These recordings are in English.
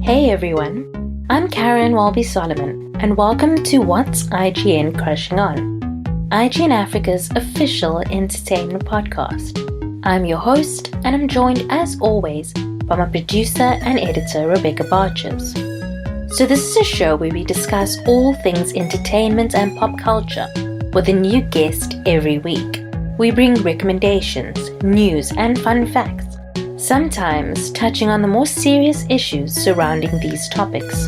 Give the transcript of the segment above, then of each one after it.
Hey everyone, I'm Karen Walby Solomon, and welcome to What's IGN Crushing On, IGN Africa's official entertainment podcast. I'm your host, and I'm joined as always by my producer and editor Rebecca Barches. So, this is a show where we discuss all things entertainment and pop culture with a new guest every week. We bring recommendations, news, and fun facts, sometimes touching on the more serious issues surrounding these topics.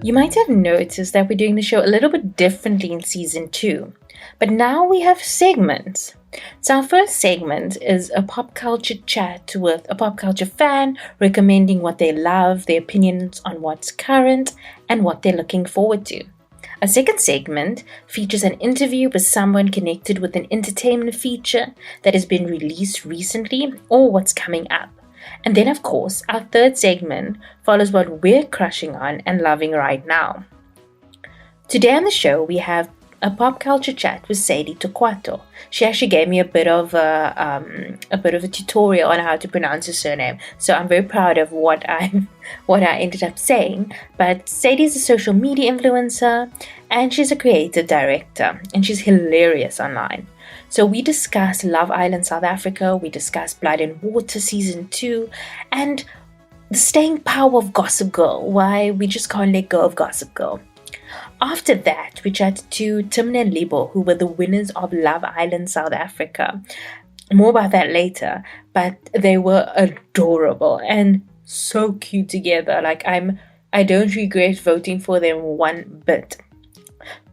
You might have noticed that we're doing the show a little bit differently in season 2, but now we have segments. So our first segment is a pop culture chat with a pop culture fan recommending what they love, their opinions on what's current, and what they're looking forward to. A second segment features an interview with someone connected with an entertainment feature that has been released recently or what's coming up. And then, of course, our third segment follows what we're crushing on and loving right now. Today on the show, we have a pop culture chat with Sadie Torquato. She actually gave me a bit of a tutorial on how to pronounce her surname, so I'm very proud of what I ended up saying. But Sadie is a social media influencer, and she's a creative director, and she's hilarious online. So we discuss Love Island South Africa, we discuss Blood and Water Season 2, and the staying power of Gossip Girl, why we just can't let go of Gossip Girl. After that, we chatted to Thimna and Libho, who were the winners of Love Island South Africa. More about that later, but they were adorable and so cute together. I don't regret voting for them one bit.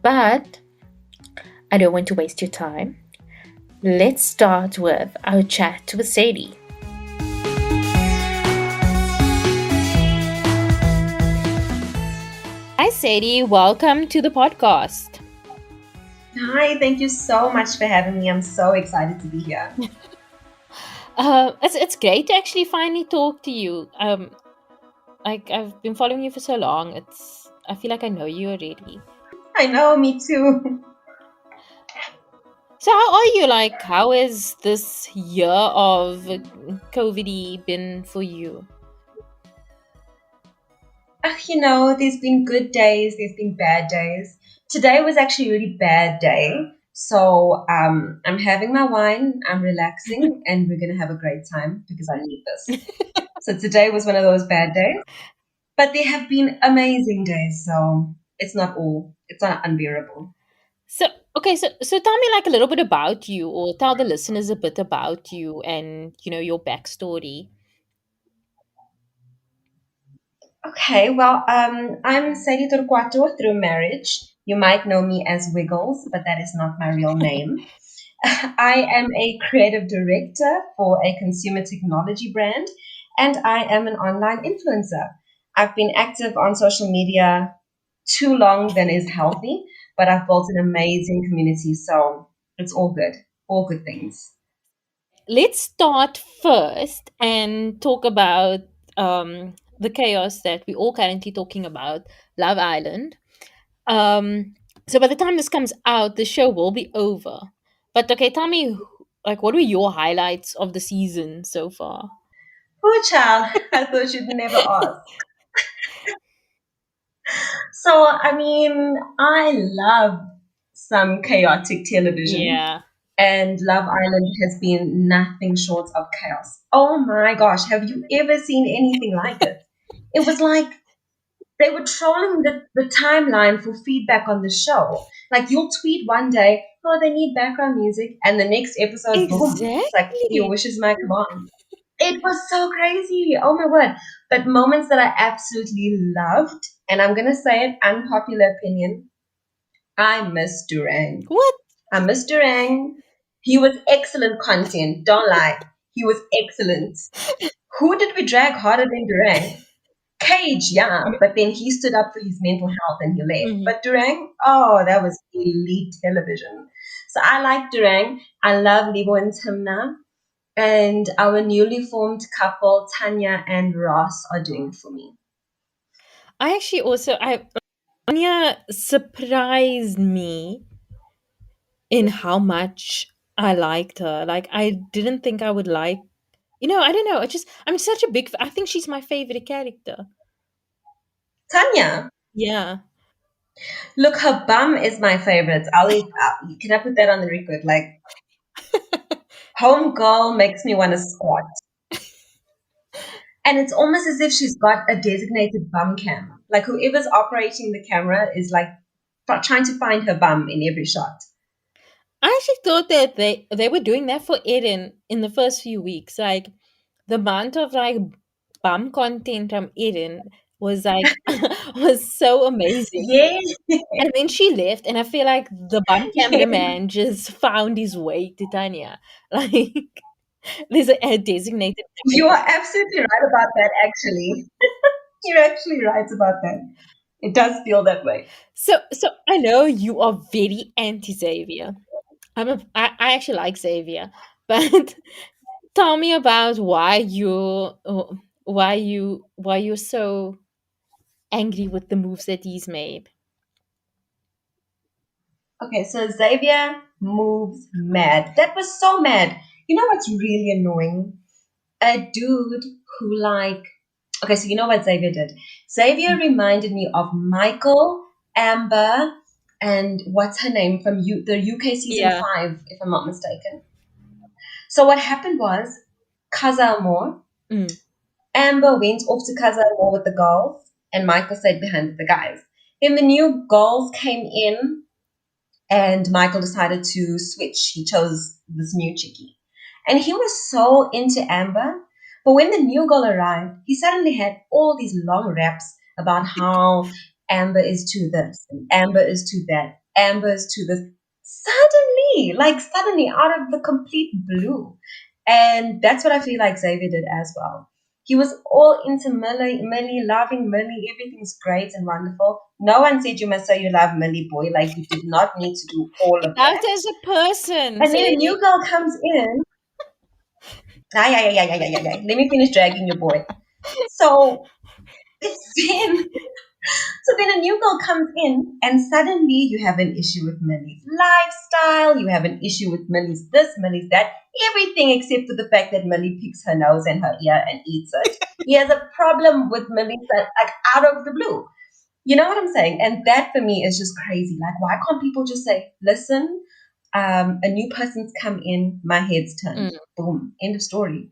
But I don't want to waste your time. Let's start with our chat with Sadie. Hi Sadie, welcome to the podcast. Hi, thank you so much for having me. I'm so excited to be here. It's great to actually finally talk to you. I've been following you for so long. I feel like I know you already. I know, me too. So how are you? How has this year of COVID been for you? There's been good days, there's been bad days. Today was actually a really bad day. So I'm having my wine, I'm relaxing, and we're going to have a great time because I need this. So today was one of those bad days. But there have been amazing days, so it's not unbearable. So tell me a little bit about you, or tell the listeners a bit about you and your backstory. Okay, well, I'm Sadie Torquato through marriage. You might know me as Wiggles, but that is not my real name. I am a creative director for a consumer technology brand, and I am an online influencer. I've been active on social media too long than is healthy, but I've built an amazing community, so it's all good things. Let's start first and talk about the chaos that we're all currently talking about, Love Island. Um, so by the time this comes out, the show will be over. But okay, tell me, what were your highlights of the season so far? Poor child, I thought you'd never ask. So, I mean, I love some chaotic television, Yeah. and Love Island has been nothing short of chaos. Oh my gosh, have you ever seen anything like it? It was like they were trolling the timeline for feedback on the show. Like, you'll tweet one day, oh, they need background music, and the next episode, boom, it's like your Exactly. wish is my command. It was so crazy. Oh my word. But moments that I absolutely loved, and I'm going to say it, unpopular opinion, I miss Durang. What? I miss Durang. He was excellent content. Don't lie. He was excellent. Who did we drag harder than Durang? Cage, yeah, but then he stood up for his mental health and he left. Mhm. But Durang, oh, that was elite television. So I like Durang. I love Libho and Thimna. And our newly formed couple, Tanya and Ross, are doing it for me. I actually also Anya surprised me in how much I liked her. Like I didn't think I would like. I don't know. I'm such a big. I think she's my favorite character. Tanya, Yeah. look, her bum is my favorite. Can I put that on the record? Like, home girl makes me want to squat. And it's almost as if she's got a designated bum cam. Like, whoever's operating the camera is like trying to find her bum in every shot. I actually thought that they were doing that for Eden in the first few weeks. Like the amount of like bum content from Eden was like was so amazing. Yeah, And then she left, and I feel like the bum yeah. cameraman just found his way to Tanya. Like there's a designated You are absolutely right about that, actually. You're actually right about that. It does feel that way. so I know you are very anti Xavier. I actually like Xavier, but tell me about why you're so angry with the moves that he's made. Okay, so Xavier moves mad. That was so mad. You know what's really annoying? A dude who okay, so you know what Xavier did? Xavier reminded me of Michael, Amber, and what's her name from the UK season Yeah. 5, if I'm not mistaken. So what happened was Kaza Amor, Mm. Amber went off to Kaza Amor with the girls, and Michael stayed behind with the guys. Then the new girls came in, and Michael decided to switch. He chose this new chickie. And he was so into Amber. But when the new girl arrived, he suddenly had all these long raps about how Amber is to this, and Amber is to that, Amber is to this. Suddenly, out of the complete blue. And that's what I feel like Xavier did as well. He was all into Millie, loving Millie. Everything's great and wonderful. No one said you must say you love Millie, boy. Like, you did not need to do all He of loved that. as a person, And then a new Sadie. girl comes in. Ah, yeah, yeah, yeah, yeah, yeah, yeah. Let me finish dragging your boy. So then, so then a new girl comes in, and suddenly you have an issue with Millie's lifestyle. You have an issue with Millie's this, Millie's that. Everything except for the fact that Millie picks her nose and her ear and eats it. He has a problem with Millie that, like, out of the blue. You know what I'm saying? And that for me is just crazy. Like, why can't people just say, listen, a new person's come in, my head's turned. Mm. Boom, end of story.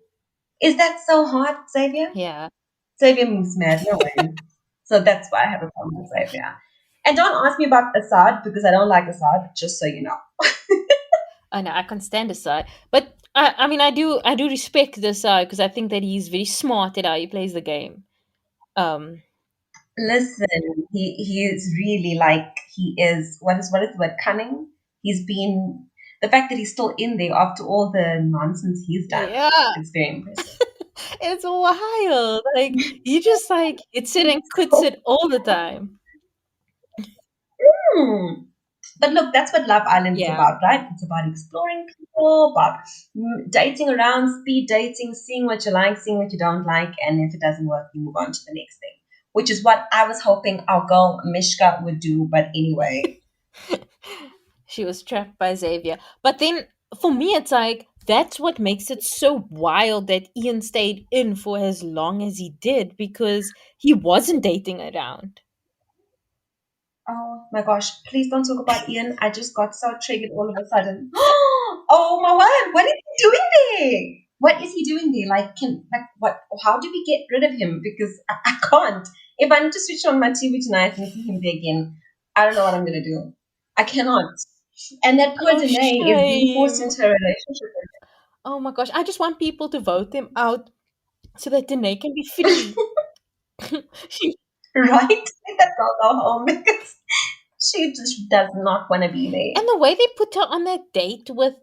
Is that so hard, Xavier? Yeah. Xavier moves mad, no way. So that's why I have a problem with Xavier. And don't ask me about Assad because I don't like Assad, just so you know. I know I can't stand his side, but I mean I do respect this side because I think that he's very smart at how he plays the game. Um, Listen, he is really like he is what is the word, cunning? He's been the fact that he's still in there after all the nonsense he's done. yeah, It's very impressive. it's wild. Like he just like hits it and quits So, it all the time. hmm. But look, that's what Love Island is Yeah, about, right? It's about exploring people, about dating around, speed dating, seeing what you like, seeing what you don't like, and if it doesn't work, you move on to the next thing, which is what I was hoping our girl Mishka would do. But anyway, she was trapped by Xavier, but then for me it's like that's what makes it so wild that Ian stayed in for as long as he did because he wasn't dating around. oh my gosh, please don't talk about Ian. I just got so triggered all of a sudden. Oh my word, what is he doing there? What is he doing there? What? How do we get rid of him? Because I can't. If I need to switch on my TV tonight and see him there again, I don't know what I'm gonna do. I cannot. And that poor Oh, Danae is being forced shame. into a relationship Oh my gosh, I just want people to vote him out so that Danae can be free. She, with him, right? Let that girl go home because she just does not want to be and there. the way they put her on that date with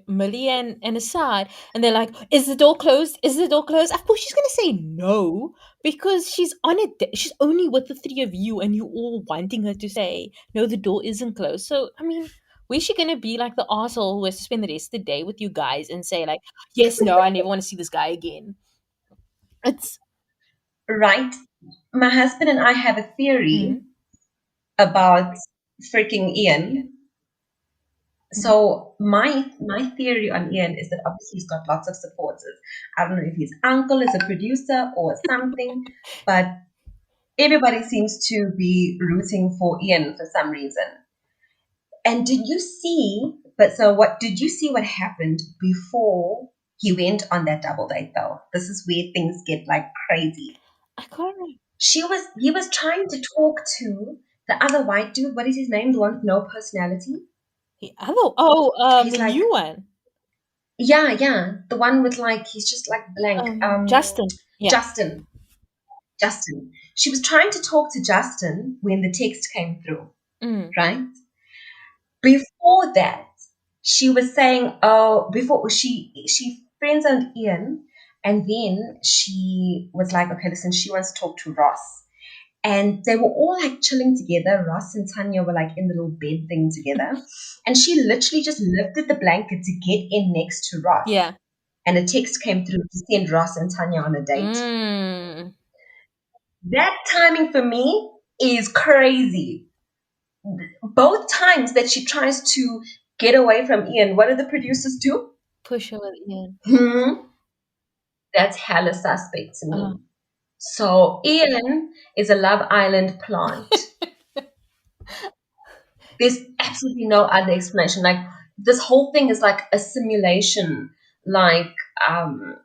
Millie and Assad, and they're like, "Is the door closed? Is the door closed?" Of course, she's gonna say no because she's on a she's only with the three of you, and you all wanting her to say no, the door isn't closed. So I mean. Where's she gonna be like the asshole who has to spend the rest of the day with you guys and say like, yes, no, I never want to see this guy again. It's Right? My husband and I have a theory mm, about freaking Ian. So my theory on Ian is that obviously he's got lots of supporters. I don't know if his uncle is a producer or something, but everybody seems to be rooting for Ian for some reason. And did you see? But so what did you see? What happened before he went on that double date? Though this is where things get like crazy. I can't remember. He was trying to talk to the other white dude. What is his name? The one with no personality. The other, oh, He's the like, new one. yeah, yeah, the one with like he's just like blank. Justin. Yeah. Justin. Justin. She was trying to talk to Justin when the text came through, Mm. right? Before that, she was saying, oh, before she friends on Ian, and then she was like, okay, listen, she wants to talk to Ross. And they were all like chilling together. Ross and Tanya were like in the little bed thing together. And she literally just lifted the blanket to get in next to Ross. Yeah. And a text came through to send Ross and Tanya on a date. Mm. That timing for me is crazy. Both times that she tries to get away from Ian, what do the producers do? Push her with Ian. That's hella suspect to me. Uh, So Ian is a Love Island plant. There's absolutely no other explanation. Like this whole thing is like a simulation, um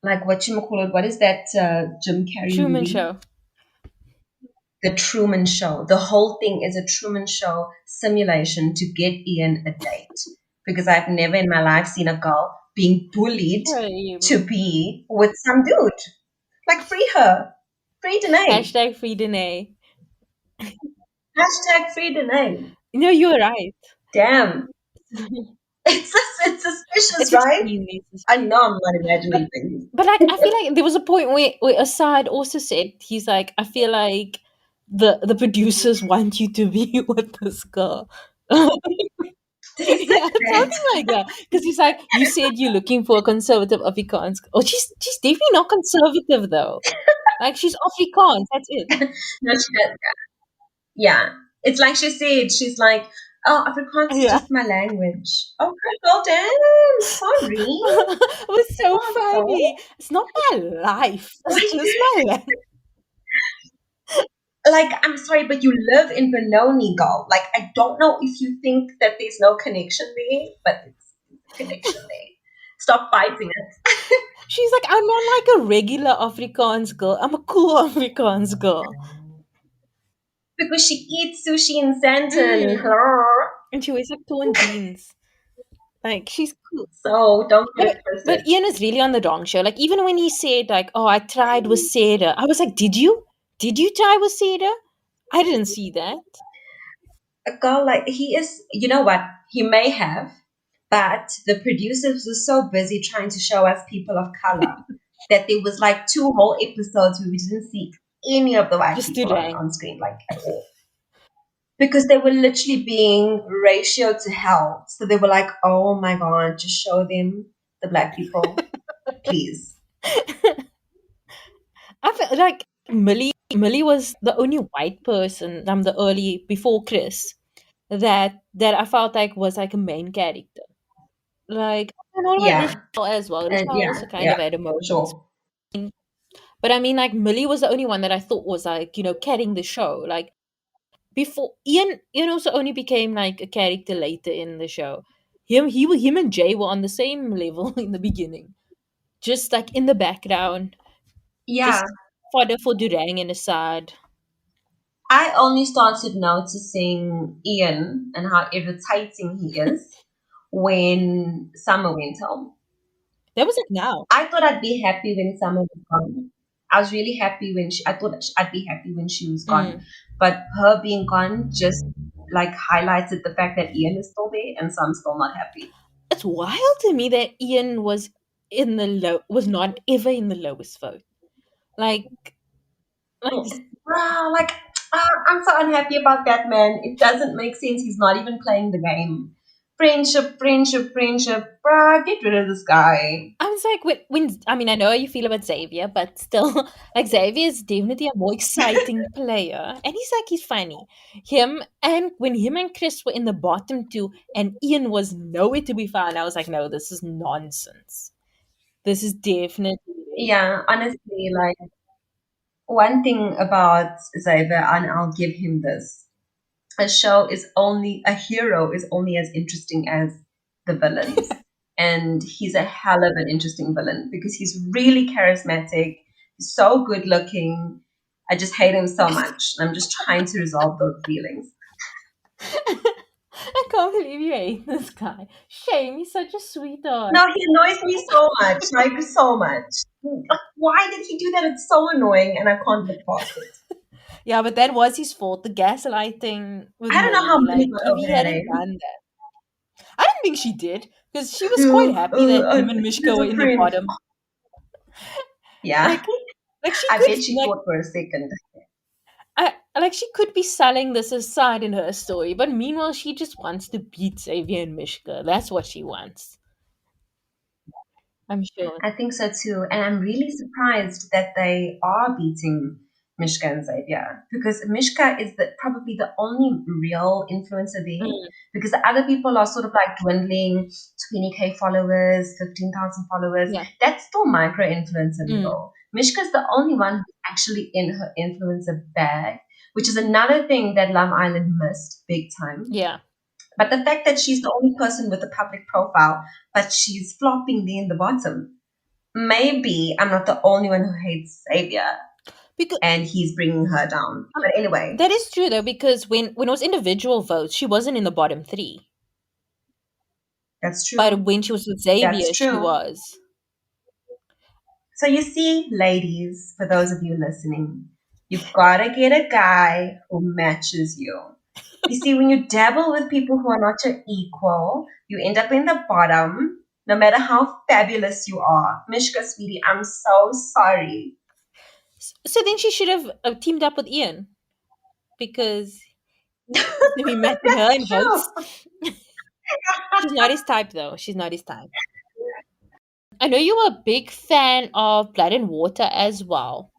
like what you call it. What is that Jim Carrey Truman movie? Show. The Truman Show. The whole thing is a Truman Show simulation to get Ian a date. Because I've never in my life seen a girl being bullied to be with some dude. Like free her. Free Danae. Hashtag free Danae. Hashtag free Danae. No, you're right. Damn. It's suspicious, It's right? extremely I know I'm not imagining things. But like, I feel like there was a point where Asad also said, he's like, I feel like the producers want you to be with this girl. Did he say Yeah, that? something like that. Because he's like, you said you're looking for a conservative Afrikaans. Oh, she's definitely not conservative though. Like she's Afrikaans. That's it. No, she does. Yeah. It's like she said, she's like, oh, Afrikaans is Yeah. just my language. Okay, well, damn, sorry. It was so Oh, funny. no. It's not my life. It's just my life. Like, I'm sorry, but you live in Benoni, girl. Like, I don't know if you think that there's no connection there, but it's a connection there. Stop fighting it. She's like, I'm not like a regular Afrikaans girl. I'm a cool Afrikaans girl. Because she eats sushi in Santon. Mm. And she wears like torn jeans. Like she's cool. So don't get it But twisted. Ian is really on the wrong show. Like even when he said like, "Oh, I tried with Sarah," I was like, "Did you? Did you try with Sarah? I didn't see that." A girl like he is, you know what? He may have, but the producers were so busy trying to show us people of color that there was like two whole episodes where we didn't see any of the white Just to people rank. on screen, like at all. Because they were literally being ratioed to hell. So they were like, oh my god, just show them the black people, please. I felt like Millie was the only white person the early before Chris that I felt like was like a main character. Like and all about Yeah. Rochelle as well. And Rochelle yeah, also kind yeah, of had a for moment. sure. But I mean like Millie was the only one that I thought was like, carrying the show. Like before Ian also only became like a character later in the show. Him and Jay were on the same level in the beginning. Just like in the background. Yeah. Just fodder for Durang and Assad. I only started noticing Ian and how irritating he is when Summer went home. That was like now. I thought I'd be happy when Summer was gone. I was really happy when I thought I'd be happy when she was gone. Mm. But her being gone just like highlighted the fact that Ian is still there and so I'm still not happy. It's wild to me that Ian was was not ever in the lowest vote. Like Bruh, like, I'm so unhappy about that man. It doesn't make sense. He's not even playing the game. Friendship, friendship, friendship. Bruh, get rid of this guy. I was like, when I mean, I know how you feel about Xavier, but still, like Xavier is definitely a more exciting player, and he's funny. Him and Chris were in the bottom two, and Ian was nowhere to be found. I was like, no, this is nonsense. This is definitely. Yeah, honestly, like one thing about Xavier, and I'll give him this: a hero is only as interesting as the villains, and he's a hell of an interesting villain because he's really charismatic, he's so good looking. I just hate him so much. I'm just trying to resolve those feelings. I can't believe you hate this guy. Shame, he's such a sweetheart. No, he annoys me so much, like so much. Like, why did he do that? It's so annoying, and I can't look past it. Yeah, but that was his fault. The gaslighting with I don't know how Millie. Millie Like, got if over he that, hadn't eh? done that, I don't think she did because she was quite happy that him and Mishka were Little in the prince. bottom. Yeah, Like, like she I could bet she like thought for a second. like she could be selling this aside in her story, but meanwhile she just wants to beat Xavier and Mishka. That's what she wants. I'm sure. I think so too. And I'm really surprised that they are beating Mishka and Xavier because Mishka is probably the only real influencer there Mm, because the other people are sort of like dwindling 20K followers, 15,000 followers. yeah. That's still micro influencer Mm, level. Mishka's the only one who's actually in her influencer bag, which is another thing that Love Island missed big time. yeah. But the fact that she's the only person with a public profile, but she's flopping there in the bottom, maybe I'm not the only one who hates Xavier Because and he's bringing her down. um, But anyway, that is true though, because when it was individual votes, she wasn't in the bottom three. that's But true. when she was with That's Xavier, she true. was. So you see, ladies, for those of you listening, you've got to get a guy who matches you. You see, when you dabble with people who are not your equal, you end up in the bottom, no matter how fabulous you are. Mishka, sweetie, I'm so sorry. So then she should have teamed up with Ian because we matching her in That's true. votes. She's not his type though. She's not his type. I know you were a big fan of Blood and Water as well.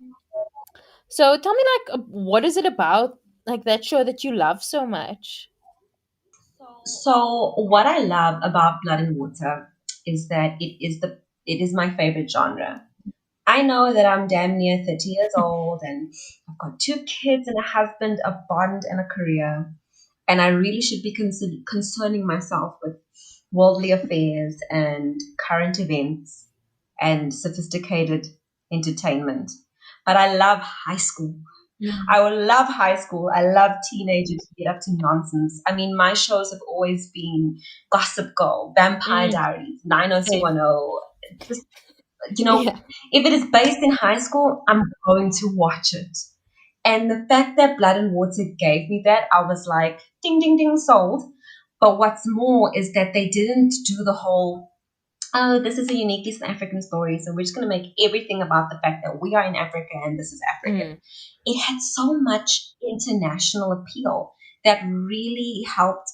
So tell me, like, what is it about, like, that show that you love so much? So what I love about Blood and Water is that it is my favorite genre. I know that I'm damn near 30 years old and I've got two kids and a husband, a bond and a career, and I really should be concerning myself with worldly affairs and current events and sophisticated entertainment. But I love high school. Mm, I will love high school. I love teenagers who get up to nonsense. I mean, my shows have always been Gossip Girl, Vampire mm, Diaries, same. 90210. Just, you know, Yeah. if it is based in high school, I'm going to watch it. And the fact that Blood and Water gave me that, I was like, ding, ding, ding, sold. But what's more is that they didn't do the whole, oh, this is a unique East African story, so we're just going to make everything about the fact that we are in Africa and this is African. Mm. It had so much international appeal that really helped,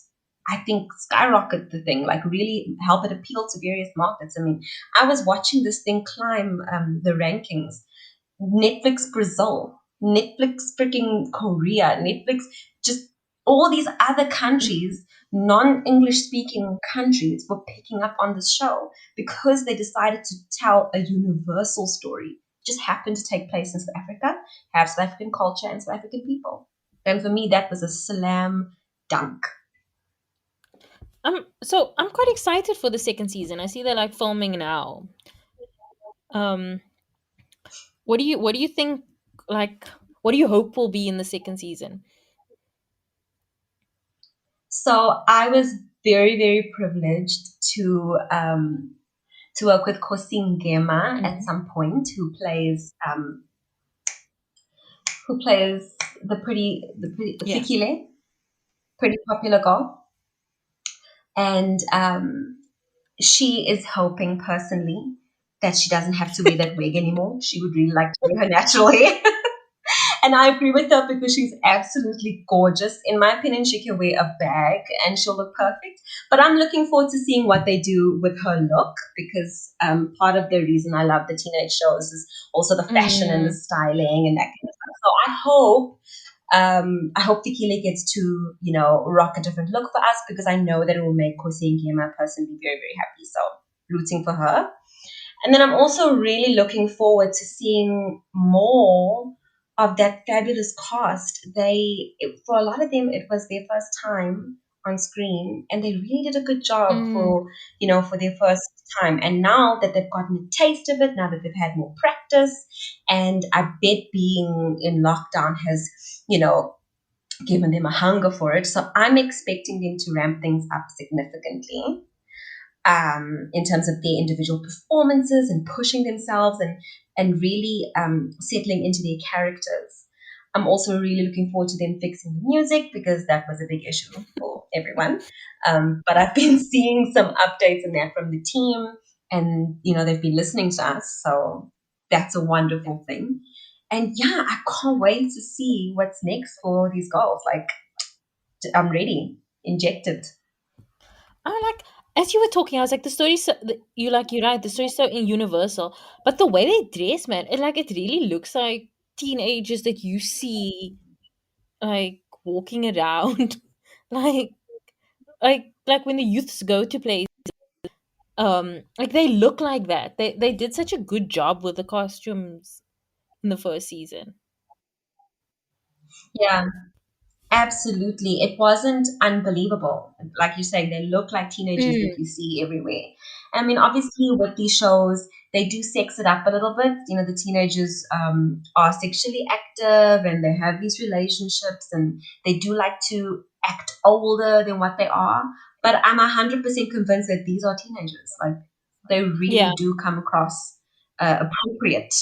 I think, skyrocket the thing, like really help it appeal to various markets. I mean, I was watching this thing climb the rankings. Netflix Brazil, Netflix freaking Korea, Netflix, just all these other countries, non English speaking countries, were picking up on this show because they decided to tell a universal story. It just happened to take place in South Africa, have South African culture and South African people. And for me, that was a slam dunk. So I'm quite excited for the second season. I see they're like filming now. Um, what do you think? Like, what do you hope will be in the second season? So I was very, very privileged to work with Kosi Ngema at Mm. some point, who plays the Yeah. Fikile, pretty popular girl, and she is hoping personally that she doesn't have to wear that wig anymore. She would really like to wear her natural hair. And I agree with her because she's absolutely gorgeous. In my opinion, she can wear a bag and she'll look perfect. But I'm looking forward to seeing what they do with her look because part of the reason I love the teenage shows is also the fashion and the Mm, styling and that kind of stuff. So I hope Tequila gets to, rock a different look for us because I know that it will make Kosi and Gema personally very, very happy. So rooting for her. And then I'm also really looking forward to seeing more of that fabulous cast. For a lot of them, it was their first time on screen, and they really did a good job mm, for their first time. And now that they've gotten a taste of it, now that they've had more practice, and I bet being in lockdown has, you know, given them a hunger for it. So I'm expecting them to ramp things up significantly in terms of their individual performances and pushing themselves and really settling into their characters. I'm also really looking forward to them fixing the music because that was a big issue for everyone. But I've been seeing some updates in that from the team, and they've been listening to us, so that's a wonderful thing. And yeah, I can't wait to see what's next for these girls. Like, I'm ready, injected. I like as you were talking, I was like, the story's so, you're right, the story's so universal, but the way they dress, man, it really looks like teenagers that you see like walking around, like like when the youths go to play, like they look like that. They did such a good job with the costumes in the first season. Yeah. Absolutely. It wasn't unbelievable. Like you say, they look like teenagers that Mm, you see everywhere. I mean, obviously, with these shows, they do sex it up a little bit. The teenagers are sexually active and they have these relationships and they do like to act older than what they are. But I'm 100% convinced that these are teenagers. Like, they yeah, really do come across appropriate,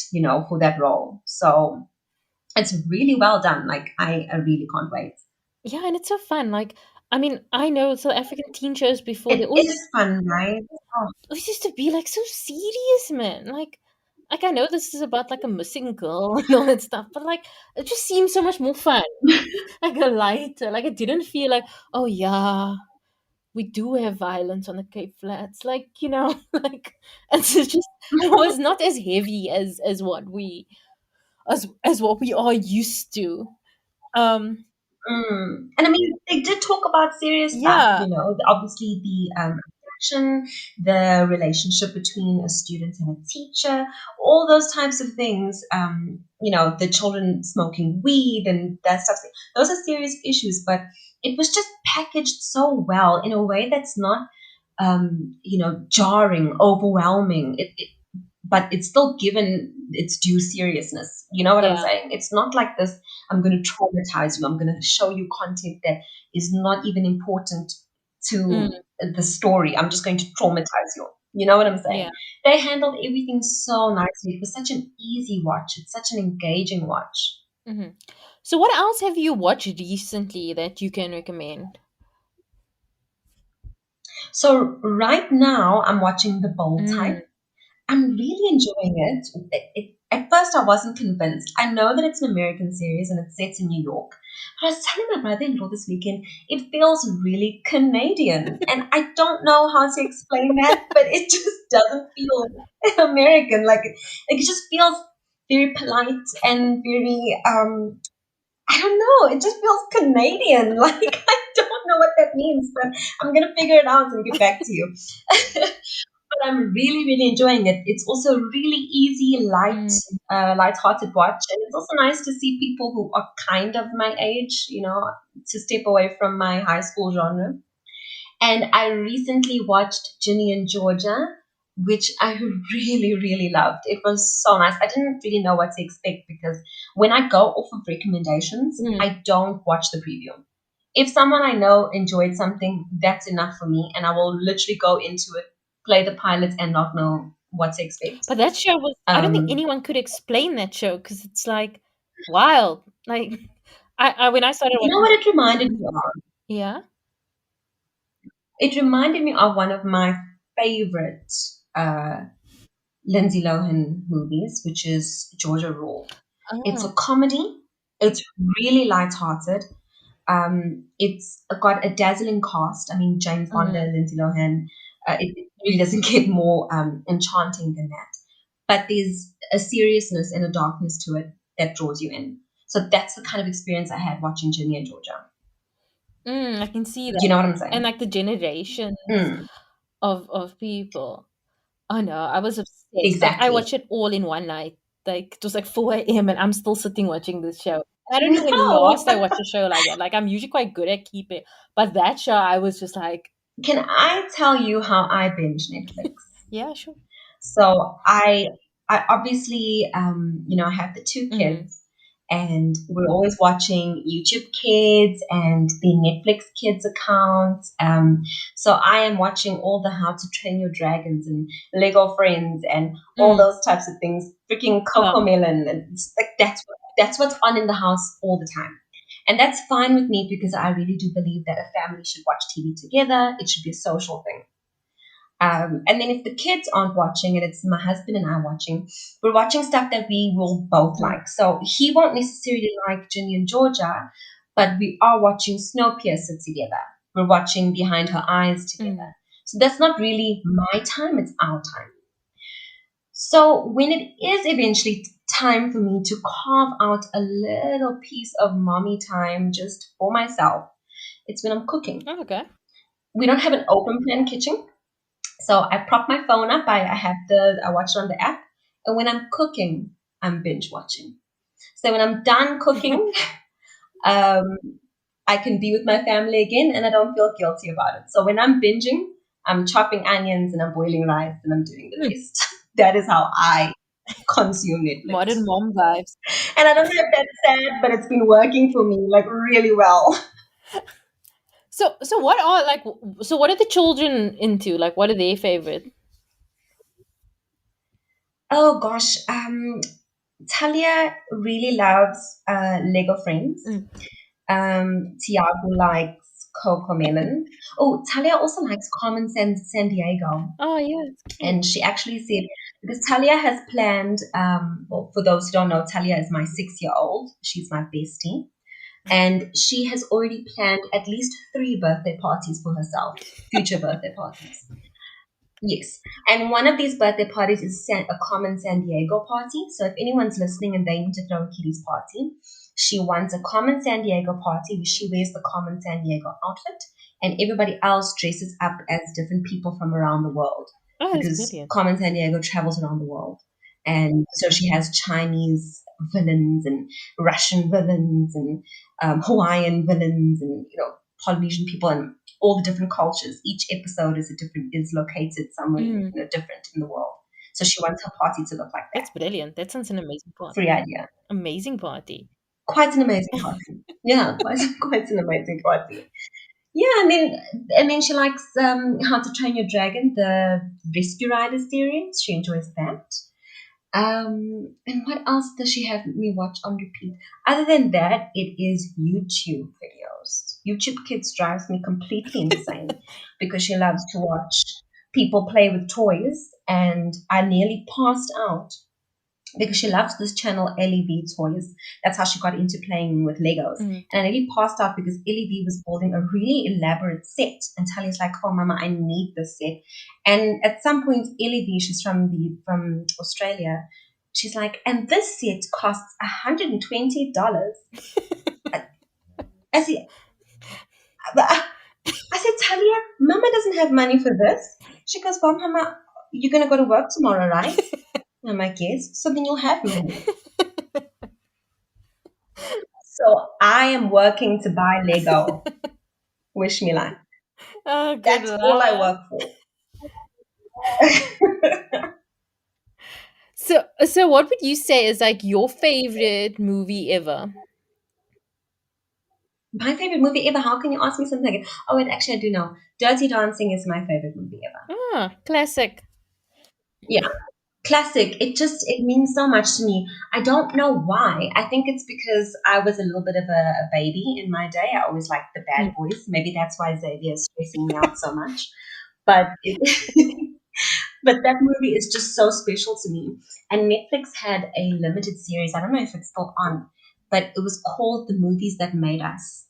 for that role. So it's really well done. Like, I really can't wait. yeah, and it's so fun. Like, I mean, I know South African teen shows before. They It always is fun, right? Oh, always used to be like so serious, man. Like I know this is about like a missing girl and all that stuff, but like it just seems so much more fun. Like a lighter. Like it didn't feel like, oh yeah, we do have violence on the Cape Flats. Like, like it's just it was not as heavy as what we as what we are used to. Um And I mean, they did talk about serious stuff, yeah, obviously the attraction, the relationship between a student and a teacher, all those types of things, the children smoking weed and that stuff. Those are serious issues, but it was just packaged so well in a way that's not, jarring, overwhelming. But it's still given its due seriousness. You know what I'm yeah. saying? It's not like this, I'm going to traumatize you, I'm going to show you content that is not even important Mm, to the story. I'm just going to traumatize you. You know what I'm yeah. saying? They handled everything so nicely. It was such an easy watch, it's such an engaging watch. Hmm. So what else have you watched recently that you can recommend? So, right now, I'm watching The Bold Mm. Type. I'm really enjoying it. At first, I wasn't convinced. I know that it's an American series and it's set in New York. But I was telling my brother in law this weekend, it feels really Canadian. And I don't know how to explain that, but it just doesn't feel American. Like, it just feels very polite and very, I don't know, it just feels Canadian. Like, I don't know what that means, but I'm going to figure it out and get back to you. But I'm really, really enjoying it. It's also really easy, Mm. light-hearted watch, and it's also nice to see people who are kind of my age, to step away from my high school genre. And I recently watched Ginny and Georgia, which I really, really loved. It was so nice. I didn't really know what to expect because when I go off of recommendations, Mm. I don't watch the preview. If someone I know enjoyed something, that's enough for me, and I will literally go into it, play the pilot, and not know what to expect. But that show was, I don't think Um, anyone could explain that show because it's like wild. Like, I when I started you know watching, what it reminded me of? yeah. It reminded me of one of my favorite uh, Lindsay Lohan movies, which is Georgia Rule. It's a Oh, comedy, It's really light-hearted. It's got a dazzling cast. I mean, Jane Fonda, Mm-hmm. Lindsay Lohan. It really doesn't get more enchanting than that. But there's a seriousness and a darkness to it that draws you in. So that's the kind of experience I had watching Ginny and Georgia. I can see Do you that. know what I'm And saying? like the generations Mm, of people. Oh no, I was obsessed. Like I exactly. watched it all in one night. Like it was like 4 a.m. and I'm still sitting watching this show. I don't know when No. last I watched a show like that. Like I'm usually quite good at keeping, but that show I was just like, Can I tell you how I binge Netflix? yeah, sure. So I obviously, I have the two Mm-hmm. kids, and we're always watching YouTube Kids and the Netflix Kids accounts. So I am watching all the How to Train Your Dragons and Lego Friends and all Mm. those types of things. Freaking Coco Oh, Melon, and it's like that's what's on in the house all the time. And that's fine with me because I really do believe that a family should watch TV together. It should be a social thing. And then if the kids aren't watching and it's my husband and I watching, we're watching stuff that we will both mm, like. So he won't necessarily like Ginny and Georgia, but we are watching Snowpiercer together. We're watching Behind Her Eyes together. mm. So that's not really my time, it's our time. So when it is eventually time for me to carve out a little piece of mommy time just for myself, it's when I'm cooking. Oh, okay. We don't have an open plan kitchen. So I prop my phone up. I watch it on the app, and when I'm cooking, I'm binge watching. So when I'm done cooking, um, I can be with my family again, and I don't feel guilty about it. So when I'm binging, I'm chopping onions and I'm boiling rice and I'm doing the Mm. rest. That is how I consume Netflix. Modern mom vibes. And I don't know if that's sad, but it's been working for me like really well. So what are like so what are the children into? Like what are their favorite? Oh gosh, Talia really loves Lego Friends. Mm. Tiago likes Coco Melon. Oh, Talia also likes Carmen San Diego. Oh yeah, it's cute. And she actually said, because Talia has planned, well, for those who don't know, Talia is my 6 year old. She's my bestie. And she has already planned at least three birthday parties for herself, future birthday parties. Yes. And one of these birthday parties is a common San Diego party. So if anyone's listening and they need to throw a kiddies party, she wants a common San Diego party where she wears the common San Diego outfit and everybody else dresses up as different people from around the world Oh, that's because brilliant. common San Diego travels around the world. And so she has Chinese villains and Russian villains and Hawaiian villains and Polynesian people and all the different cultures. Each episode is located somewhere Mm. different in the world. So she wants her party to look like That's that. brilliant. That sounds an amazing Free party. idea. Amazing party. Quite an amazing party. Yeah, quite an amazing party. Yeah, and then she likes How to Train Your Dragon, the Rescue Rider series. She enjoys that. And what else does she have me watch on repeat? Other than that, it is YouTube videos. YouTube Kids drives me completely insane because she loves to watch people play with toys, and I nearly passed out because she loves this channel LEV Toys. That's how she got into playing with Legos. Mm. And I nearly passed out because LEV was building a really elaborate set. And Talia's like, "Oh, Mama, I need this set." And at some point, LEV, she's from Australia. She's like, "And this set costs $120." I said, I said, "Talia, Mama doesn't have money for this." She goes, "Well, Mama, you're gonna go to work tomorrow, right?" I'm like, "Yes." "So then you'll have money." So I am working to buy Lego. Wish me luck. Oh, good That's all I luck. work for. So what would you say is like your favorite movie ever? My favorite movie ever. How can you ask me something like, oh, wait, actually, I do know. Dirty Dancing is my favorite movie ever. Ah, classic. Yeah, classic. It means so much to me. I don't know why. I think it's because I was a little bit of a baby in my day. I always liked the Mm. bad boys. Maybe that's why Xavier is stressing me out so much. But but that movie is just so special to me. And Netflix had a limited series. I don't know if it's still on. but it was called The Movies That Made Us.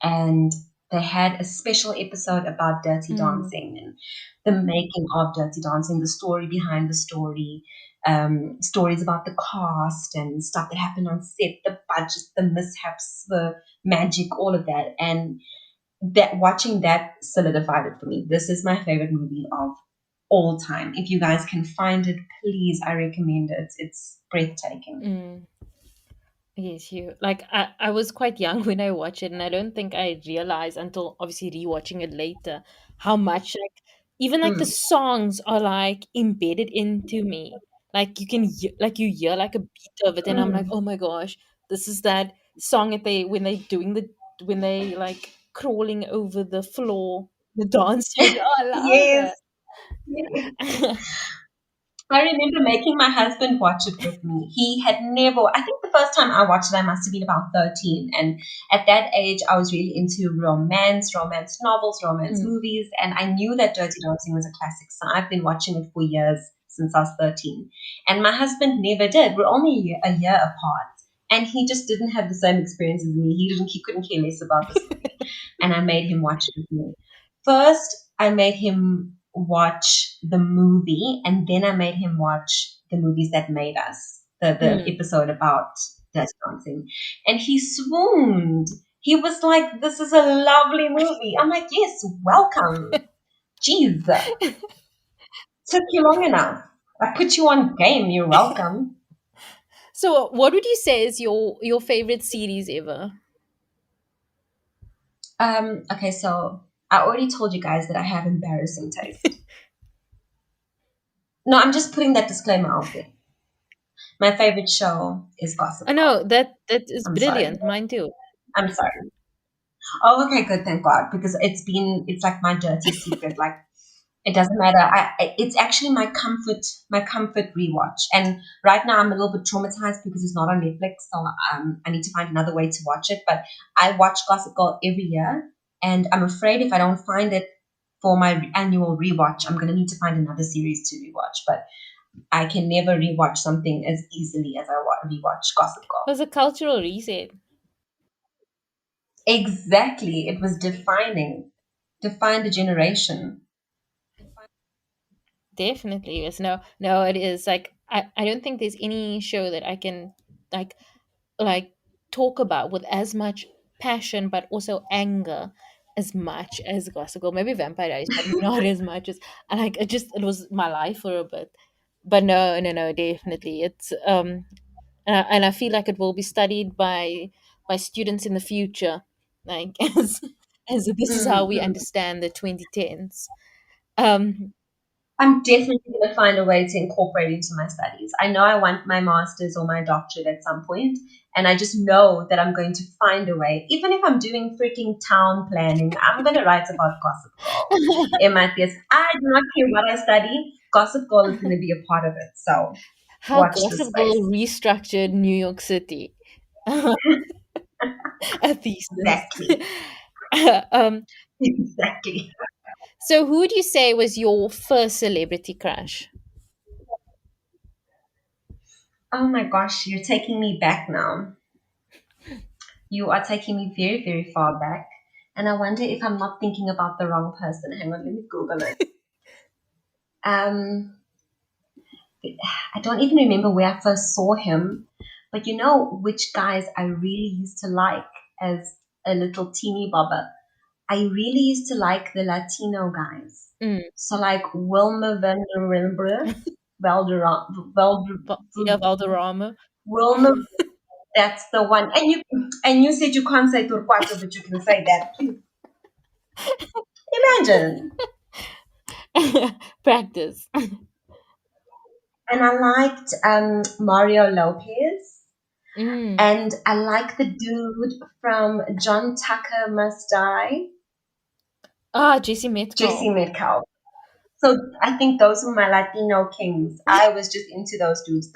And they had a special episode about Dirty Mm. Dancing and the making of Dirty Dancing, the story behind the story, stories about the cast and stuff that happened on set, the budget, the mishaps, the magic, all of that. And that watching that solidified it for me. This is my favorite movie of all time. If you guys can find it, please, I recommend it. It's breathtaking. Mm. Yes, you like I was quite young when I watched it, and I don't think I realized until obviously rewatching it later how much like even like the Mm. songs are like embedded into me. Like like you hear like a beat of it, and I'm like, Mm. oh my gosh, this is that song that they when they doing the when they like crawling over the floor, the dance. Oh, I love Yes. it. Yes. I remember making my husband watch it with me. He had never, I think the first time I watched it, I must have been about 13. And at that age, I was really into romance novels, romance Mm. movies. And I knew that Dirty Dancing was a classic. So I've been watching it for years since I was 13. And my husband never did. We're only a year apart. And he just didn't have the same experience as me. He couldn't care less about this movie. And I made him watch it with me. First, I made him watch the movie, and then I made him watch the movies that made us, the Mm. episode about Dirty Dancing. And he swooned. He was like, "This is a lovely movie." I'm like, "Yes, welcome." Jeez, took you long enough. I put you on game. You're welcome. So, what would you say is your favorite series ever? Okay, so I already told you guys that I have embarrassing taste. No, I'm just putting that disclaimer out there. My favorite show is Gossip I know Girl. that is I'm sorry. brilliant. Mine too. I'm sorry. Oh, okay, good. Thank God, because it's like my dirty secret. Like it doesn't matter. It's actually my comfort rewatch. And right now I'm a little bit traumatized because it's not on Netflix, so I need to find another way to watch it. But I watch Gossip Girl every year, and I'm afraid if I don't find it for my annual rewatch, I'm gonna need to find another series to rewatch. But I can never rewatch something as easily as I rewatch Gossip It Girl. was a cultural reset. Exactly, it was defined a generation. Definitely, yes. No, no, it is like I don't think there's any show that I can like like talk about with as much passion but also anger as much as Gossip Girl. Maybe Vampire Diaries, but not as much as I like it was my life for a bit. But no, no, no, definitely. It's and I feel like it will be studied by students in the future, like as this is how we Mm-hmm. understand the 2010s. Um, I'm definitely going to find a way to incorporate it into my studies. I know I want my master's or my doctorate at some point, and I just know that I'm going to find a way. Even if I'm doing freaking town planning, I'm going to write about Gossip Girl. It might be, I do not care what I study, Gossip Girl is going to be a part of it. So how watch this Gossip Girl space. restructured New York City. A thesis. Exactly. um, Exactly. so who would you say was your first celebrity crush? Oh my gosh, you're taking me back now. You are taking me very, very far back. And I wonder if I'm not thinking about the wrong person. Hang on, let me Google it. Um, I don't even remember where I first saw him, but you know which guys I really used to like as a little teeny bobber? I really used to like the Latino guys. Mm. So like Wilmer Vanderembre, Valderrama, Yeah, Valderrama. Wilmer, that's the one. And you said you can't say Torquato, but you can say that. Please imagine. Practice. And I liked Mario Lopez. Mm. And I like the dude from John Tucker Must Die, Ah, JC Jesse Metcalf. Metcalf. So I think those were my Latino kings. I was just into those dudes.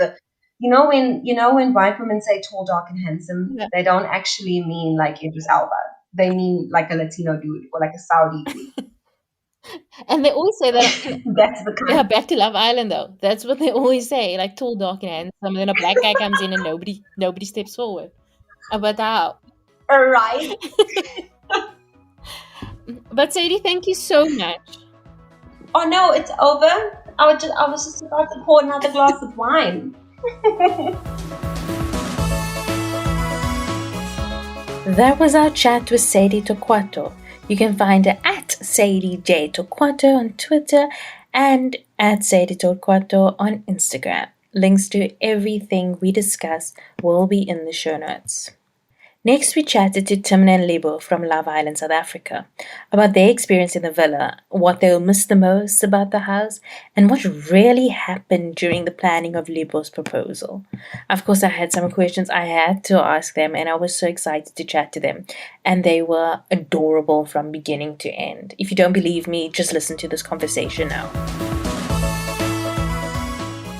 When white women say tall, dark, and handsome, Yeah. they don't actually mean like Idris Elba. They mean like a Latino dude or like a Saudi dude. And they always say that, That's the yeah, kind. back to Love Island though. That's what they always say, like tall, dark, and handsome. And then a black guy comes in and nobody steps forward. But Right? Sadie, thank you so much. Oh no, it's over. I was just about to pour another glass of wine. That was our chat with Sadie Torquato. You can find her at Sadie J Torquato on Twitter and at Sadie Torquato on Instagram. Links to everything we discuss will be in the show notes. Next, we chatted to Thimna and Libho from Love Island, South Africa, about their experience in the villa, what they will miss the most about the house, and what really happened during the planning of Libho's proposal. Of course, I had some questions I had to ask them, and I was so excited to chat to them. And they were adorable from beginning to end. If you don't believe me, just listen to this conversation now.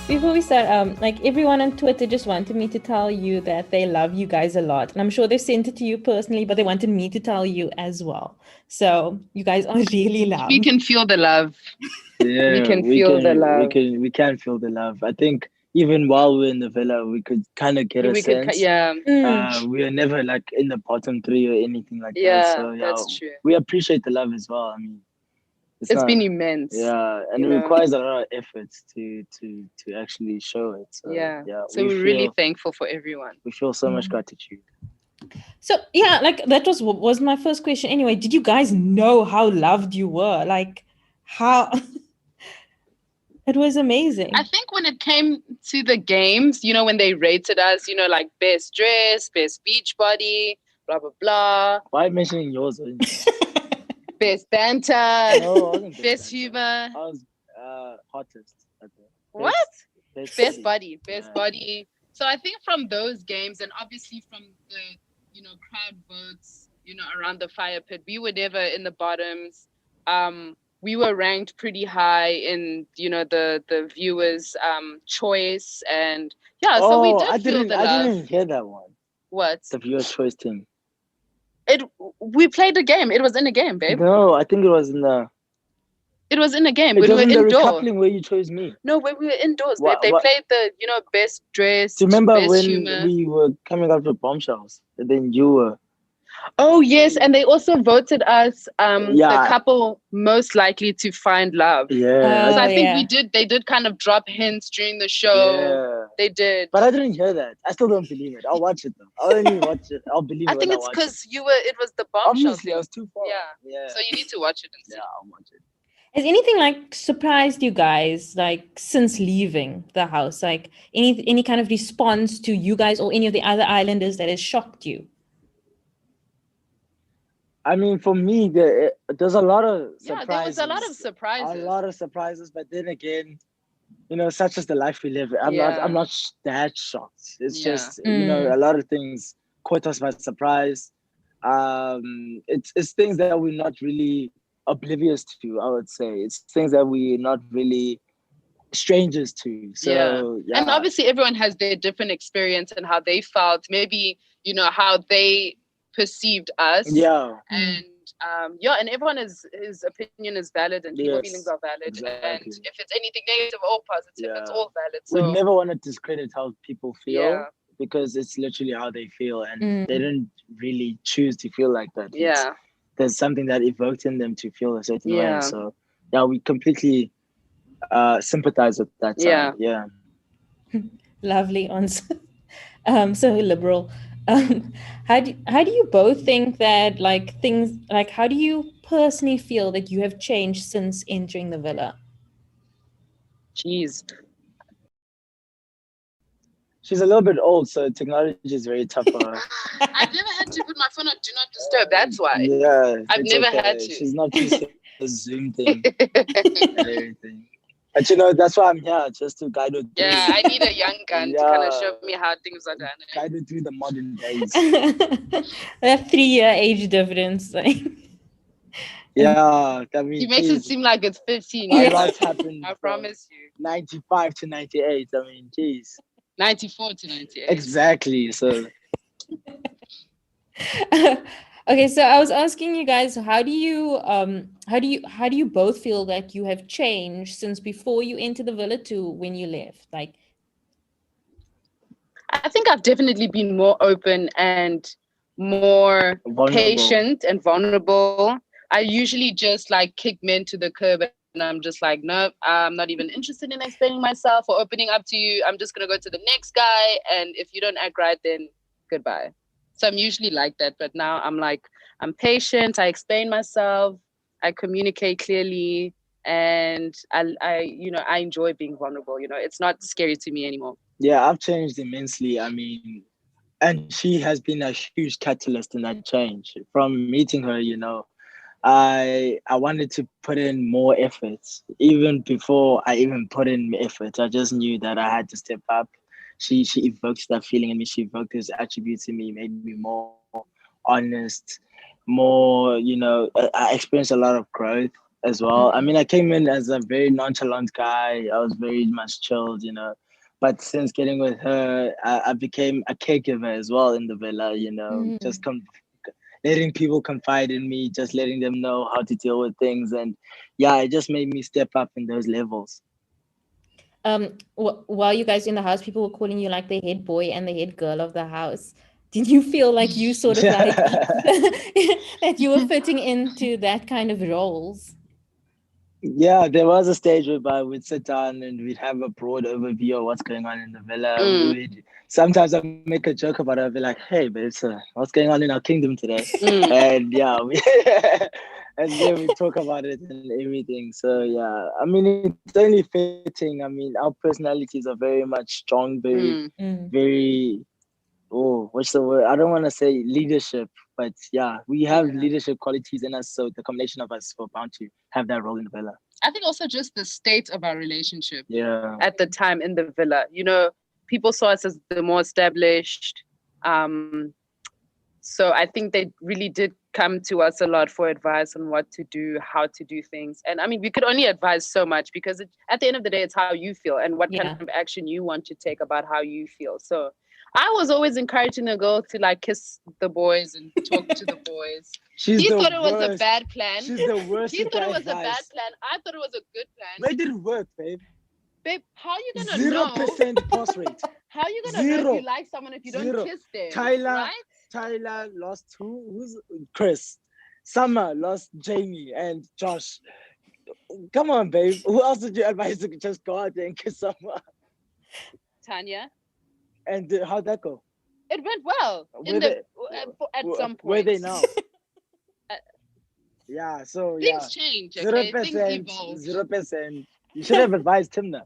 Before we start, like everyone on Twitter just wanted me to tell you that they love you guys a lot. And I'm sure they've sent it to you personally, but they wanted me to tell you as well. So you guys are really loved. We can feel the love. Yeah, we can feel the love. We can feel the love. I think even while we're in the villa, we could kind of get a sense. We are never like in the bottom three or anything like that. So yeah, that's true. we appreciate the love as well. I mean, it's been immense. Yeah, and it requires a lot of effort to actually show it. So, so we're really thankful for everyone. We feel so much gratitude. So yeah, like that was my first question. Anyway, did you guys know how loved you were? Like how? It was amazing. I think when it came to the games, when they rated us, like best dress, best beach body, blah blah blah. Why mentioning yours? Best banter. No, I wasn't best humor. I was hottest. What? Best body. Best body. So I think from those games, and obviously from the crowd votes, around the fire pit, we were never in the bottoms. We were ranked pretty high in the viewers' choice, and so we did feel the love. I didn't hear that one. What? The viewers' choice thing. We played a game. It was in a game, babe. No, I think it was in the. It was in a game. It we were wasn't indoors. The recoupling where you chose me. No, when we were indoors, babe. They played the best dress. Do you remember best when humor. we were coming out with bombshells, and then you were? Oh yes, and they also voted us the couple most likely to find love. Yeah, so I think they did kind of drop hints during the show. Yeah. They did. But I didn't hear that. I still don't believe it. I'll watch it though. I'll only watch it. I'll believe it. I think it's because it was the bombshell. Obviously, I was too far. Yeah. So you need to watch it and see. Yeah, I'll watch it. Has anything like surprised you guys like since leaving the house? Like any kind of response to you guys or any of the other islanders that has shocked you? I mean, for me, there's a lot of surprises. Yeah, there was a lot of surprises. A lot of surprises, but then again, such as the life we live. I'm not that shocked. It's just a lot of things caught us by surprise. It's things that we're not really oblivious to. I would say it's things that we're not really strangers to. So and obviously everyone has their different experience and how they felt. Maybe how they perceived us. And and everyone his opinion is valid and people's feelings are valid. Exactly. And if it's anything negative or positive, it's all valid. So we never want to discredit how people feel because it's literally how they feel, and they didn't really choose to feel like that. There's something that evoked in them to feel a certain way. So we completely sympathize with that side. Yeah. Lovely answer. So liberal. How do you both think that like things like how do you personally feel that you have changed since entering the villa? Jeez. She's a little bit old, so technology is very tough for her. I've never had to put my phone on Do Not Disturb. That's why. Yeah. I've never had to. She's not used to the Zoom thing and everything. But that's why I'm here, just to guide her through. Yeah, I need a young gun to kind of show me how things are done. Guide her through the modern days. That 3-year age difference. Yeah, I mean, he makes it seem like it's 15. A lot happened. I promise you. 95 to 98. I mean, geez. 94 to 98. Exactly. So. Okay, so I was asking you guys, how do you both feel that you have changed since before you entered the villa to when you left? Like, I think I've definitely been more open and more patient and vulnerable. I usually just like kick men to the curb and I'm just like, nope, I'm not even interested in explaining myself or opening up to you. I'm just going to go to the next guy. And if you don't act right, then goodbye. So I'm usually like that. But now I'm like, I'm patient. I explain myself. I communicate clearly. And I enjoy being vulnerable. It's not scary to me anymore. Yeah, I've changed immensely. I mean, and she has been a huge catalyst in that change. From meeting her, I wanted to put in more effort. Even before I even put in effort, I just knew that I had to step up. She evoked that feeling in me. She evoked those attributes in me, made me more honest, more, I experienced a lot of growth as well. I mean, I came in as a very nonchalant guy. I was very much chilled. But since getting with her, I became a caregiver as well in the villa, just letting people confide in me, just letting them know how to deal with things. And yeah, it just made me step up in those levels. While you guys in the house, people were calling you like the head boy and the head girl of the house. Did you feel like you sort of like that you were fitting into that kind of roles? Yeah, there was a stage where we'd sit down and we'd have a broad overview of what's going on in the villa. Sometimes I make a joke about it. I'd be like, "Hey, babe, what's going on in our kingdom today?" And yeah, and then we talk about it and everything. So yeah, I mean, it's only fitting. I mean, our personalities are very much strong, very. Oh, what's the word? I don't want to say leadership, but yeah, we have leadership qualities in us. So the combination of us were bound to have that role in the villa. I think also just the state of our relationship at the time in the villa. People saw us as the more established. So I think they really did come to us a lot for advice on what to do, how to do things. And I mean, we could only advise so much because at the end of the day, it's how you feel and what kind of action you want to take about how you feel. So I was always encouraging the girl to like kiss the boys and talk to the boys. He thought it was a bad plan. She's the worst. He thought it was a bad plan. I thought it was a good plan. Where did it work, babe? Babe, how are you gonna know? 0% pass rate. How are you gonna know if you like someone if you don't kiss them? Tyler lost who's Chris. Summer lost Jamie and Josh. Come on, babe. Who else did you advise to just go out there and kiss someone? Tanya. And how'd that go? It went well. At some point. Where are they now? Yeah, so things change. Okay? 0%. You should have advised Thimna.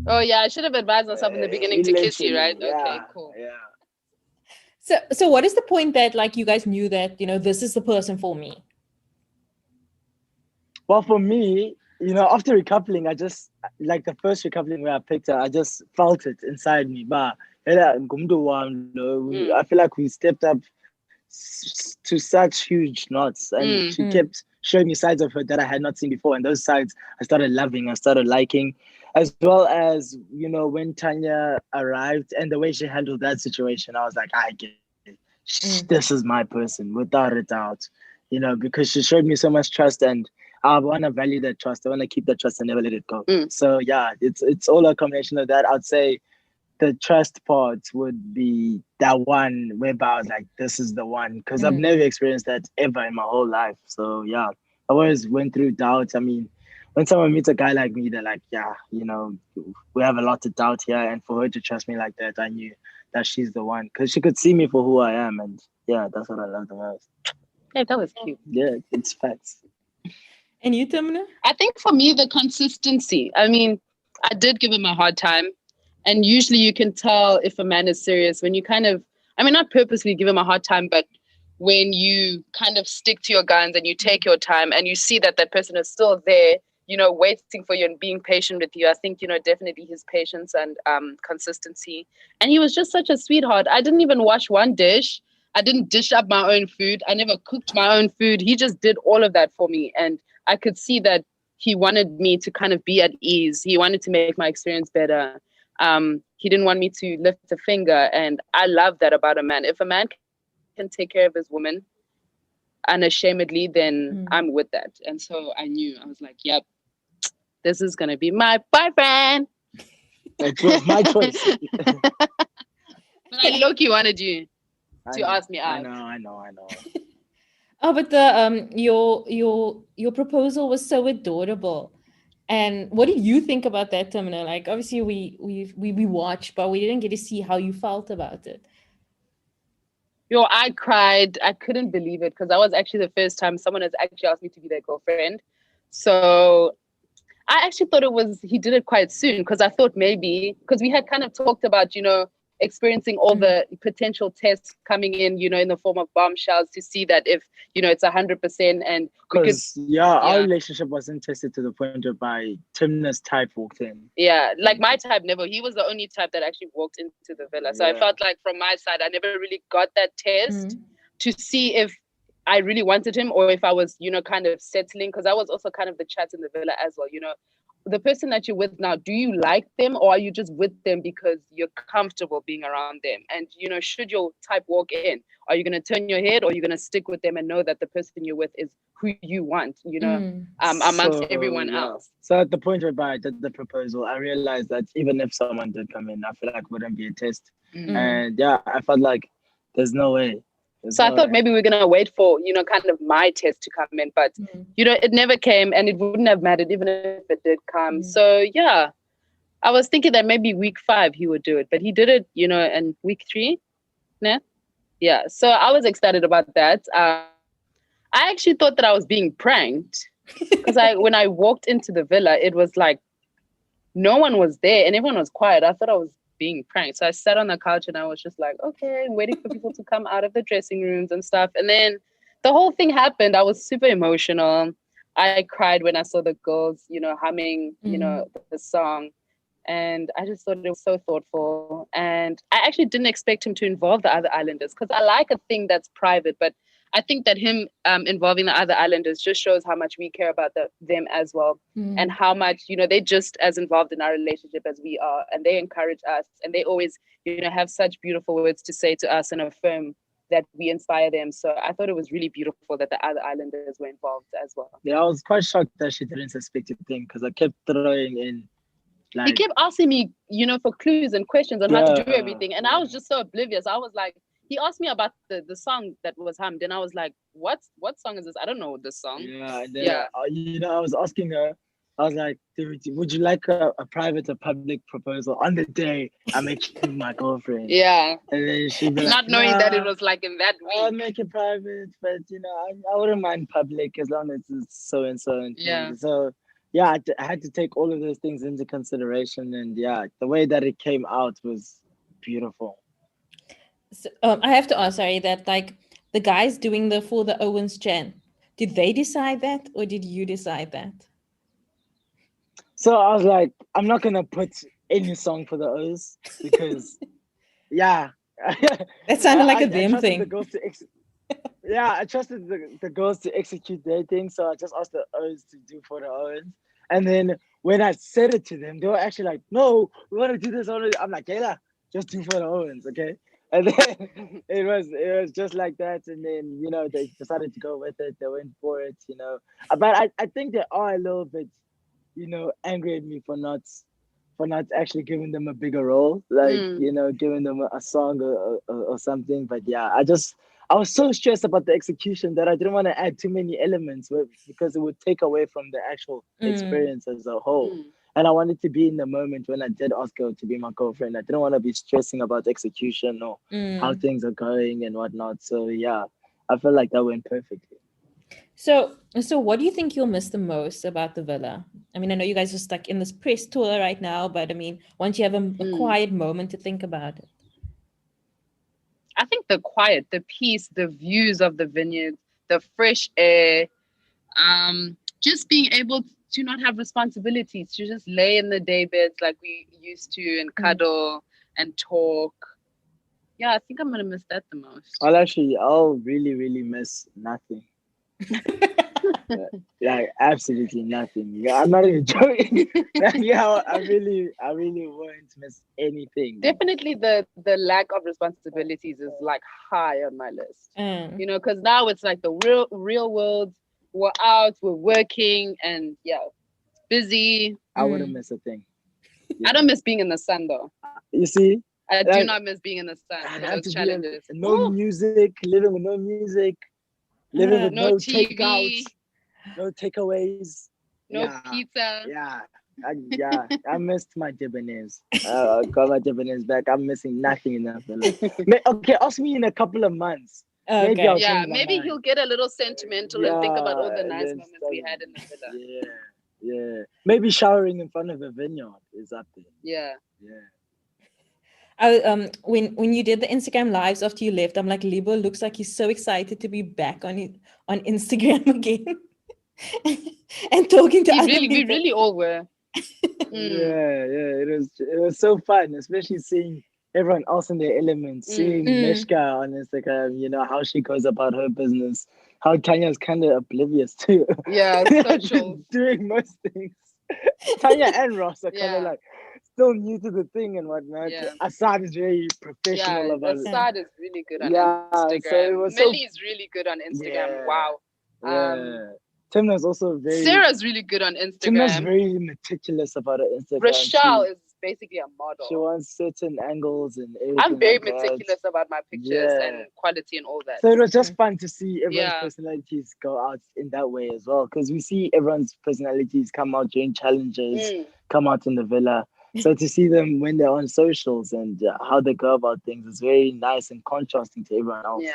Oh yeah, I should have advised myself in the beginning to kiss you, right? Yeah, okay, cool. Yeah. So what is the point that like you guys knew that this is the person for me? Well, for me, after recoupling, I just like the first recoupling where I picked her, I just felt it inside me. But I feel like we stepped up to such huge knots, and she kept showing me sides of her that I had not seen before, and those sides I started loving, I started liking, as well as when Tanya arrived and the way she handled that situation, I was like, I get it. This is my person without a doubt, because she showed me so much trust, and I want to value that trust. I want to keep that trust and never let it go. So yeah, it's all a combination of that. I'd say the trust part would be that one whereby I was like, this is the one, because I've never experienced that ever in my whole life. So yeah, I always went through doubts. I mean, when someone meets a guy like me, they're like, yeah, we have a lot of doubt here. And for her to trust me like that, I knew that she's the one, because she could see me for who I am. And yeah, that's what I love the most. Hey, that was cute. Yeah, it's facts. And you, Thimna? I think for me, the consistency. I mean, I did give him a hard time. And usually you can tell if a man is serious when you not purposely give him a hard time, but when you kind of stick to your guns and you take your time and you see that that person is still there, waiting for you and being patient with you. I think, definitely his patience and consistency. And he was just such a sweetheart. I didn't even wash one dish. I didn't dish up my own food. I never cooked my own food. He just did all of that for me. And I could see that he wanted me to kind of be at ease. He wanted to make my experience better. He didn't want me to lift a finger. And I love that about a man. If a man can take care of his woman unashamedly, then I'm with that. And so I was like, yep, this is going to be my boyfriend. It was my choice. But I low-key wanted you to ask me out. I know. Oh, but the your proposal was so adorable. And what did you think about that, Thimna? Like, obviously, we watched, but we didn't get to see how you felt about it. Yo, I cried. I couldn't believe it because that was actually the first time someone has actually asked me to be their girlfriend. So I actually thought he did it quite soon because I thought maybe, because we had kind of talked about, experiencing all the potential tests coming in, in the form of bombshells to see that if, it's 100% and because our relationship wasn't tested to the point whereby Thimna's type walked in. Yeah, like my type never. He was the only type that actually walked into the villa. So I felt like from my side, I never really got that test to see if I really wanted him or if I was, kind of settling, because I was also kind of the chat in the villa as well, the person that you're with now, do you like them or are you just with them because you're comfortable being around them? And, should your type walk in, are you going to turn your head or are you going to stick with them and know that the person you're with is who you want, amongst everyone else? So at the point whereby I did the proposal, I realized that even if someone did come in, I feel like it wouldn't be a test. And I felt like there's no way. I thought maybe we're going to wait for, kind of my test to come in. But, it never came and it wouldn't have mattered even if it did come. So, I was thinking that maybe week 5 he would do it. But he did it, in week 3. Nah? Yeah. So I was excited about that. I actually thought that I was being pranked. Because when I walked into the villa, it was like no one was there and everyone was quiet. I thought I was being pranked. So I sat on the couch and I was just like, okay, I'm waiting for people to come out of the dressing rooms and stuff. And then the whole thing happened. I was super emotional. I cried when I saw the girls, humming, the song. And I just thought it was so thoughtful. And I actually didn't expect him to involve the other islanders because I like a thing that's private. But I think that him involving the other islanders just shows how much we care about them as well. And how much, they're just as involved in our relationship as we are. And they encourage us. And they always, have such beautiful words to say to us and affirm that we inspire them. So I thought it was really beautiful that the other islanders were involved as well. Yeah, I was quite shocked that she didn't suspect a thing because I kept throwing in. He kept asking me, for clues and questions on how to do everything. And I was just so oblivious. I was like, he asked me about the song that was hummed. And I was like, what song is this? I don't know this song. Yeah. And then, I was asking her, I was like, would you like a private or public proposal on the day I make you my girlfriend? Yeah. And then she'd be not like, knowing that it was like in that week. I'll make it private, but, I wouldn't mind public as long as it's so and so. Yeah. So, yeah, I had to take all of those things into consideration. And, the way that it came out was beautiful. So, I have to ask, sorry, that like the guys doing for the Owens chant, did they decide that or did you decide that? So I was like, I'm not gonna put any song for the O's because, that sounded like a them thing. I trusted the girls to execute their thing, so I just asked the O's to do for the Owens. And then when I said it to them, they were actually like, "No, we want to do this already." I'm like, "Kayla, just do for the Owens, okay?" And then it was just like that. And then they decided to go with it. They went for it, But I think they are a little bit, angry at me for not actually giving them a bigger role, like giving them a song or something. But I was so stressed about the execution that I didn't want to add too many elements because it would take away from the actual experience as a whole. And I wanted to be in the moment when I did ask her to be my girlfriend. I didn't want to be stressing about execution or how things are going and whatnot. So I feel like that went perfectly. So what do you think you'll miss the most about the villa? I mean, I know you guys are stuck in this press tour right now, but I mean, once you have a quiet moment to think about it. I think the quiet, the peace, the views of the vineyard, the fresh air, just being able to not have responsibilities, to just lay in the day beds like we used to and cuddle and talk. Yeah, I think I'm going to miss that the most. I'll really, really miss nothing. Like absolutely nothing. Yeah, I'm not even joking. I really won't miss anything. Definitely the lack of responsibilities is like high on my list. Because now it's like the real world. We're out, we're working, and busy. I wouldn't miss a thing. I don't miss being in the sun though. You see, I do not miss being in the sun. I'd For have those to be challenges. no music, living with no music, living with no no TV, takeouts, no takeaways, no pizza. I missed my Japanese. I got my Japanese back. I'm missing nothing in that villa. Okay, ask me in a couple of months. Okay. Maybe I'll change my maybe mind. he'll get a little sentimental and think about all the nice moments we had in the villa. Yeah. Maybe showering in front of a vineyard is up there. Yeah. When you did the Instagram lives after you left, I'm like, Libho looks like he's so excited to be back on Instagram again and talking to other people. We really all were. It was so fun, especially seeing everyone else in their element, seeing Mishka on Instagram, you know, how she goes about her business, how Tanya's kind of oblivious to social. doing most things. Tanya and Ross are kind of like still new to the thing and whatnot. Assad is very professional about it. Assad is really good on Instagram. So Millie is really good on Instagram. Wow. Timna's also very... Sarah's really good on Instagram. Timna's very meticulous about her Instagram. Rochelle is basically a model. She wants certain angles and everything. I'm very meticulous about my pictures and quality and all that. So it was just fun to see everyone's personalities go out in that way as well. Because we see everyone's personalities come out during challenges, come out in the villa. So to see them when they're on socials and how they go about things is very nice and contrasting to everyone else. Yeah.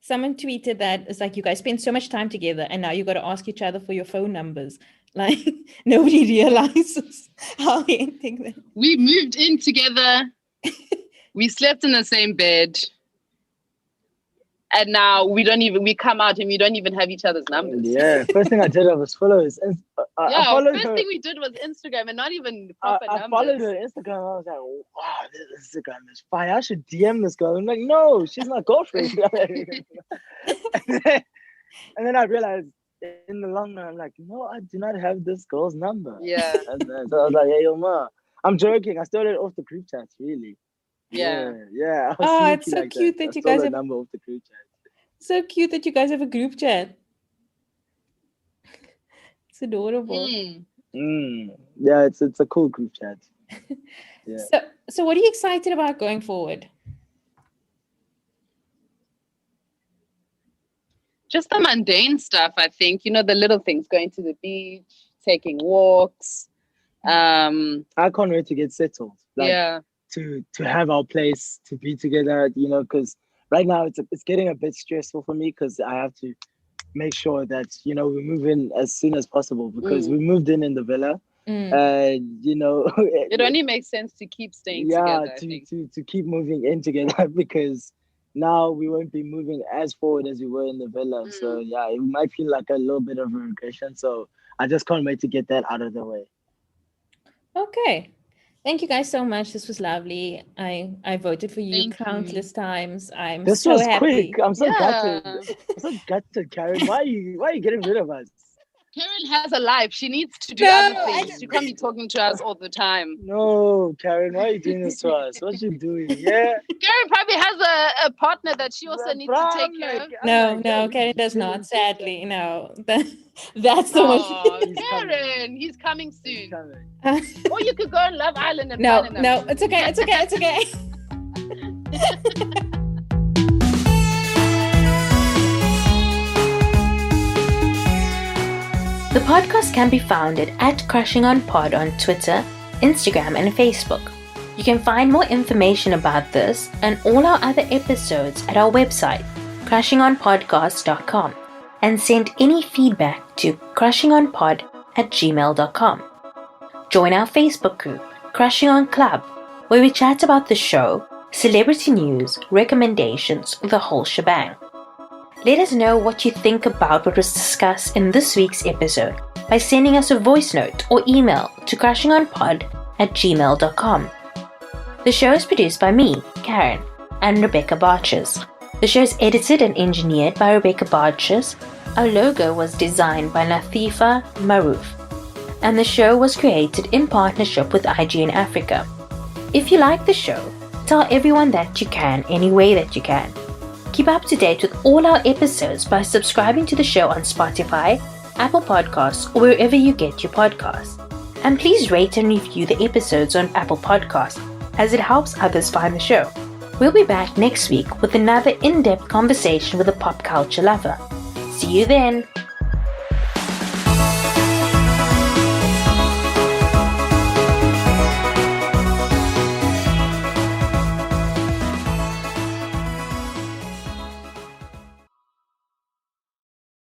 Someone tweeted that it's like you guys spend so much time together and now you got to ask each other for your phone numbers. Like nobody realizes how hectic that. We moved in together. We slept in the same bed. And now we come out and we don't even have each other's numbers. Yeah, first thing I did was follow his thing we did was Instagram and not even proper numbers. I followed her Instagram. I was like, wow, this Instagram is fire. I should DM this girl. I'm like, no, she's my girlfriend. and then I realized in the long run, I'm like, no, I do not have this girl's number. Yeah. And so I was like, hey, yo, ma. I'm joking. I stole it off the group chats, really. Yeah. It's so cute that you guys have number of the group chat. So cute that you guys have a group chat. It's adorable. Yeah, it's a cool group chat. Yeah. So what are you excited about going forward? Just the mundane stuff, I think. You know, the little things, going to the beach, taking walks. I can't wait to get settled. To have our place, to be together, you know, because right now it's getting a bit stressful for me because I have to make sure that, you know, we move in as soon as possible because we moved in the villa. And, you know... it only makes sense to keep staying together, to keep moving in together because now we won't be moving as forward as we were in the villa. So, yeah, it might feel like a little bit of a regression. So I just can't wait to get that out of the way. Okay. Thank you guys so much. This was lovely. I voted for you countless times. This so was happy. Quick. I'm so gutted. I'm so gutted, Karen. Why are you getting rid of us? Karen has a life. She needs to do other things. You can't be talking to us all the time. No, Karen, why are you doing this to us? What you doing? Yeah. Karen probably has a partner that she also needs to take care of. No, Karen does not. Sadly, no. That's the one. Karen, he's coming soon. Or you could go on Love Island and No, it's okay. It's okay. The podcast can be found at Crushing On Pod on Twitter, Instagram, and Facebook. You can find more information about this and all our other episodes at our website, crushingonpodcast.com, and send any feedback to crushingonpod@gmail.com. Join our Facebook group, Crushing On Club, where we chat about the show, celebrity news, recommendations, the whole shebang. Let us know what you think about what was discussed in this week's episode by sending us a voice note or email to crushingonpod@gmail.com. The show is produced by me, Karen, and Rebecca Barches. The show is edited and engineered by Rebecca Barches. Our logo was designed by Latifa Maroof. And the show was created in partnership with IGN Africa. If you like the show, tell everyone that you can any way that you can. Keep up to date with all our episodes by subscribing to the show on Spotify, Apple Podcasts, or wherever you get your podcasts. And please rate and review the episodes on Apple Podcasts, as it helps others find the show. We'll be back next week with another in-depth conversation with a pop culture lover. See you then!